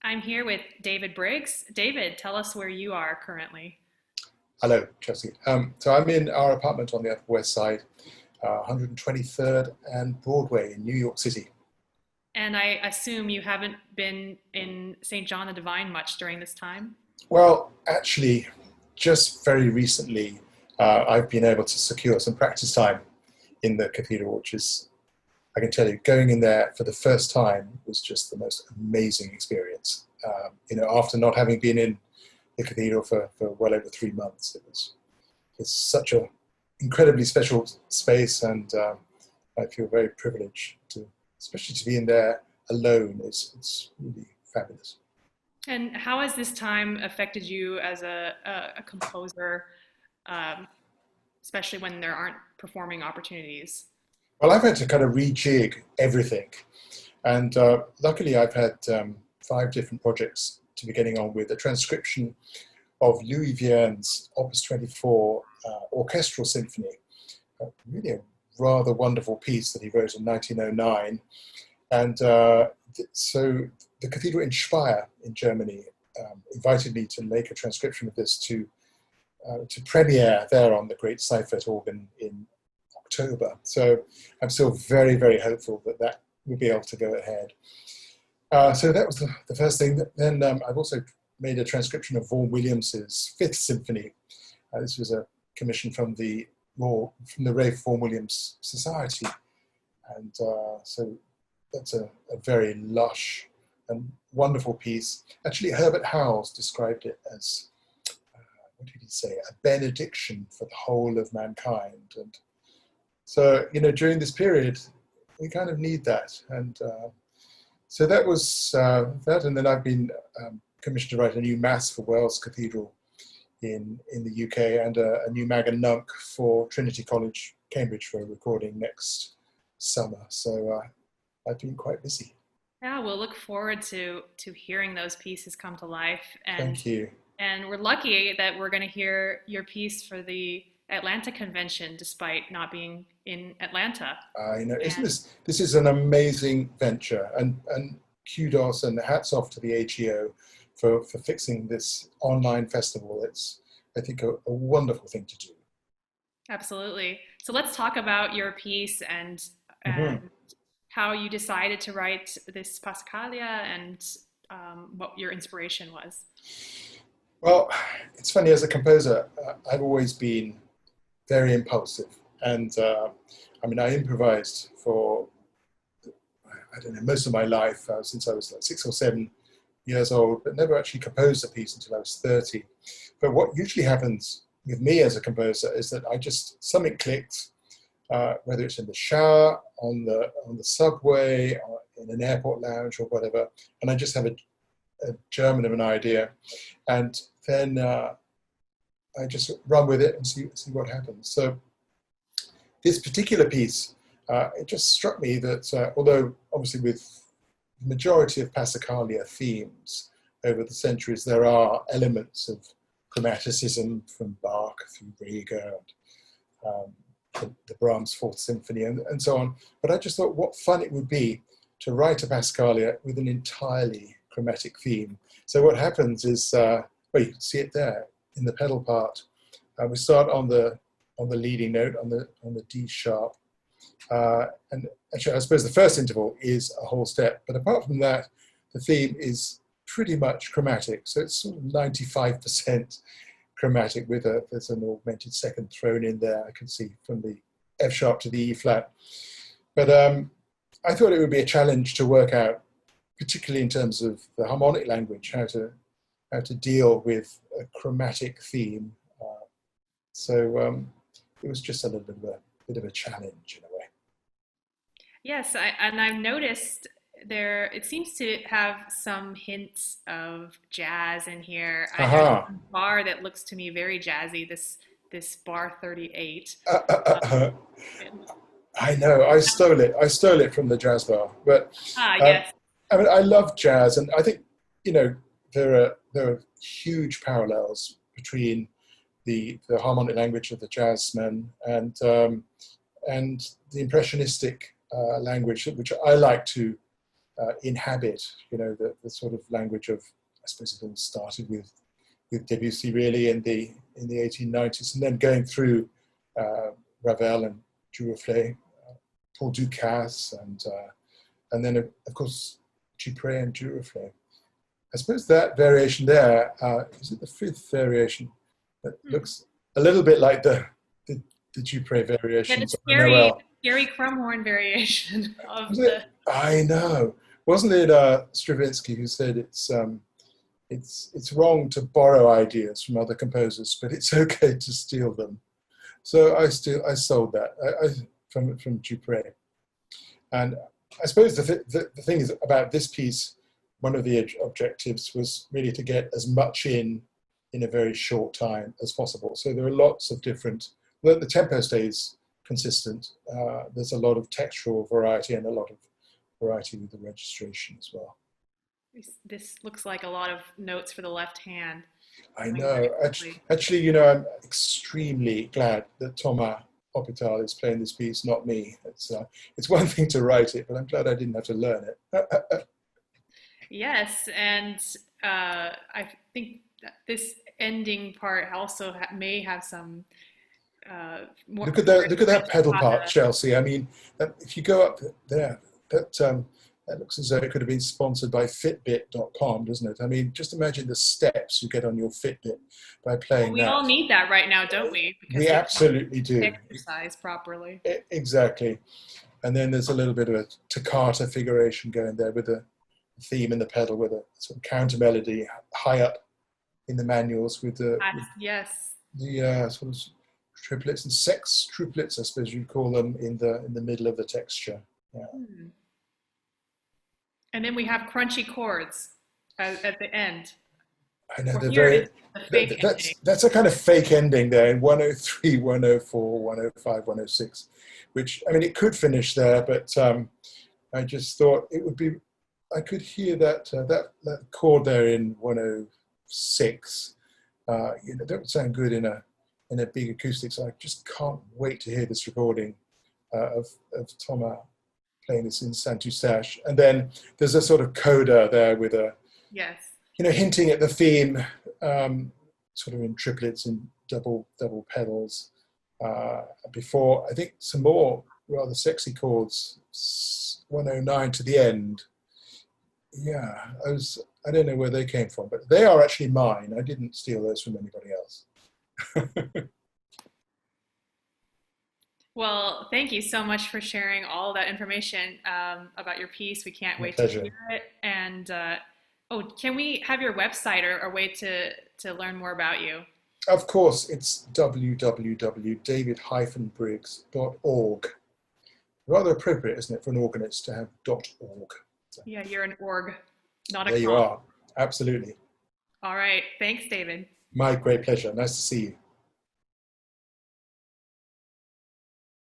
I'm here with David Briggs. David, tell us where you are currently. Hello, Chelsea. So I'm in our apartment on the Upper West Side, 123rd and Broadway in New York City. And I assume you haven't been in St. John the Divine much during this time. Well, actually, just very recently, I've been able to secure some practice time in the cathedral, which is, I can tell you, going in there for the first time was just the most amazing experience. After not having been in the cathedral for well over 3 months, it's such a incredibly special space, and I feel very privileged to, especially to be in there alone. It's really fabulous. And how has this time affected you as a composer, um, especially when there aren't performing opportunities? Well, I've had to kind of rejig everything, and luckily I've had 5 different projects to be getting on with. A transcription of Louis Viern's Opus 24 orchestral symphony, really a rather wonderful piece that he wrote in 1909. And so the cathedral in Speyer in Germany invited me to make a transcription of this to premiere there on the great Seifert organ in October. So I'm still very, very hopeful that that will be able to go ahead. So that was the first thing. Then I've also made a transcription of Vaughan Williams's Fifth Symphony. This was a commission from the Ralph Vaughan Williams Society, and so that's a very lush and wonderful piece. Actually, Herbert Howells described it as, what did he say, a benediction for the whole of mankind. And so, during this period, we kind of need that. And so that was that. And then I've been commissioned to write a new mass for Wells Cathedral in the UK, and a new Mag and Nunc for Trinity College, Cambridge, for recording next summer. So I've been quite busy. Yeah, we'll look forward to hearing those pieces come to life. Thank you. And we're lucky that we're going to hear your piece for the Atlanta convention, despite not being in Atlanta. I know, isn't And this is an amazing venture, and kudos and hats off to the AGO for fixing this online festival. It's, I think, a wonderful thing to do. absolutely. So let's talk about your piece and Mhm. how you decided to write this Passacaglia and what your inspiration was. Well, it's funny, as a composer, I've always been very impulsive, and I improvised for, I don't know, most of my life, since I was like 6 or 7 years old, but never actually composed a piece until I was 30. But what usually happens with me as a composer is that something clicks, whether it's in the shower, on the subway, or in an airport lounge or whatever, and I just have a German of an idea, and then I just run with it and see what happens. So this particular piece, it just struck me that although obviously with the majority of Passacaglia themes over the centuries, there are elements of chromaticism from Bach through Reger, and the Brahms Fourth Symphony, and so on. But I just thought what fun it would be to write a Passacaglia with an entirely chromatic theme. So what happens is, well, you can see it there in the pedal part. We start on the leading note, on the D sharp, and actually I suppose the first interval is a whole step. But apart from that, the theme is pretty much chromatic. So it's sort of 95% chromatic with there's an augmented second thrown in there. I can see from the F sharp to the E flat. But I thought it would be a challenge to work out, particularly in terms of the harmonic language, how to deal with a chromatic theme. So it was just a little bit of a challenge in a way. Yes, and I've noticed there it seems to have some hints of jazz in here. There's Aha. one bar that looks to me very jazzy. This bar 38. Uh, uh, uh, Um, uh, and- I know. I stole it. I stole it from the jazz bar. But um, yes. I love jazz, and I think you know there are huge parallels between the harmonic language of the jazzmen and the impressionistic language, which I like to inhabit, the sort of language of, I suppose it all started with Debussy really in the 1890s, and then going through Ravel and Duruflé, Paul Ducasse, and then of course Dupré and Duruflé. I suppose that variation there is it the fifth variation that looks a little bit like the Dupré Yeah, the variations on scary, Noel. scary Crumhorn variation of Was the. it? I know. Wasn't it Stravinsky who said it's wrong to borrow ideas from other composers, but it's okay to steal them. So I sold that from Dupré. And I suppose the thing is about this piece, one of the objectives was really to get as much in a very short time as possible. So there are lots of different, well, the tempo stays consistent. There's a lot of textual variety and a lot of variety with the registration as well. This looks like a lot of notes for the left hand. I Going very know. quickly. Actually, I'm extremely glad that Thomas Hopital is playing this piece, not me. It's one thing to write it, but I'm glad I didn't have to learn it. Yes, and I think that this ending part also may have some more. Look at that pedal part, Chelsea. I mean, if you go up there, that looks as though it could have been sponsored by Fitbit.com, doesn't it? I mean, just imagine the steps you get on your Fitbit by playing We that. all need that right now, don't we? Because We absolutely do. exercise properly. Exactly. And then there's a little bit of a toccata figuration going there with the theme and the pedal with a sort of counter melody high up in the manuals with Yes. the sort of triplets and sextuplets, I suppose you'd call them, in the middle of the texture. Yeah. And then we have crunchy chords at the end. I know Well, they're here very. it is, the fake ending. That's a kind of fake ending there in 103, 104, 105, 106, which I mean it could finish there, but I just thought it would be. I could hear that chord there in 106. That would sound good in a big acoustic. So I just can't wait to hear this recording of Thomas playing this in Saint Eustache. And then there's a sort of coda there with a Yes. hinting at the theme, sort of in triplets and double pedals. Before I think some more rather sexy chords, 109 to the end. Yeah, I don't know where they came from, but they are actually mine. I didn't steal those from anybody else. Well, thank you so much for sharing all that information about your piece. We can't My wait pleasure. to hear it. And can we have your website or a way to learn more about you? Of course, it's www.david-briggs.org. Rather appropriate, isn't it, for an organist to have .org. So, Yeah, you're an org, not a there you com. are. Absolutely. All right. Thanks, David. My great pleasure. Nice to see you.